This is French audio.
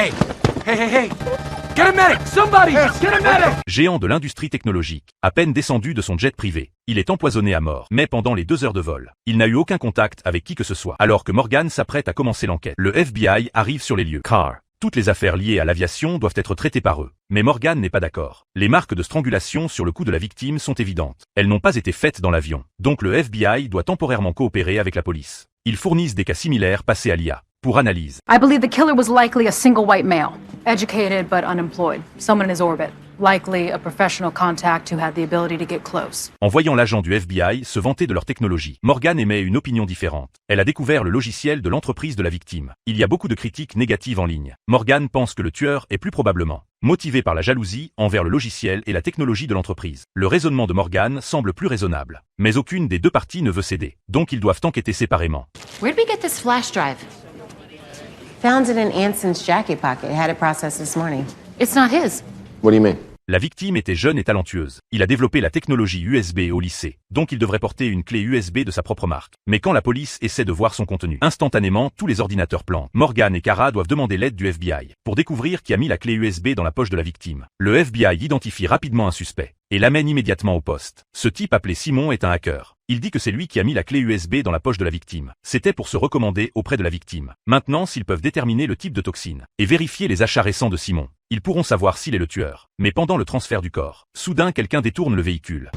Hey! Hey, hey, hey! Get a medic! Somebody! Get a medic! Géant de l'industrie technologique, à peine descendu de son jet privé, il est empoisonné à mort. Mais pendant les 2 heures de vol, il n'a eu aucun contact avec qui que ce soit. Alors que Morgan s'apprête à commencer l'enquête, le FBI arrive sur les lieux. Car toutes les affaires liées à l'aviation doivent être traitées par eux. Mais Morgan n'est pas d'accord. Les marques de strangulation sur le cou de la victime sont évidentes. Elles n'ont pas été faites dans l'avion. Donc le FBI doit temporairement coopérer avec la police. Ils fournissent des cas similaires passés à l'IA. Pour analyse. I believe the killer was likely a single white male, educated but unemployed, someone in his orbit, likely a professional contact who had the ability to get close. En voyant l'agent du FBI se vanter de leur technologie, Morgan émet une opinion différente. Elle a découvert le logiciel de l'entreprise de la victime. Il y a beaucoup de critiques négatives en ligne. Morgan pense que le tueur est plus probablement motivé par la jalousie envers le logiciel et la technologie de l'entreprise. Le raisonnement de Morgan semble plus raisonnable. Mais aucune des 2 parties ne veut céder. Donc ils doivent enquêter séparément. Where'd we get this flash drive? Found it in Anson's jacket pocket. Had it processed this morning. It's not his. What do you mean? La victime était jeune et talentueuse. Il a développé la technologie USB au lycée, donc il devrait porter une clé USB de sa propre marque. Mais quand la police essaie de voir son contenu, instantanément, tous les ordinateurs plantent. Morgan et Kara doivent demander l'aide du FBI pour découvrir qui a mis la clé USB dans la poche de la victime. Le FBI identifie rapidement un suspect et l'amène immédiatement au poste. Ce type appelé Simon est un hacker. Il dit que c'est lui qui a mis la clé USB dans la poche de la victime. C'était pour se recommander auprès de la victime. Maintenant, s'ils peuvent déterminer le type de toxine et vérifier les achats récents de Simon, ils pourront savoir s'il est le tueur. Mais pendant le transfert du corps, soudain quelqu'un détourne le véhicule.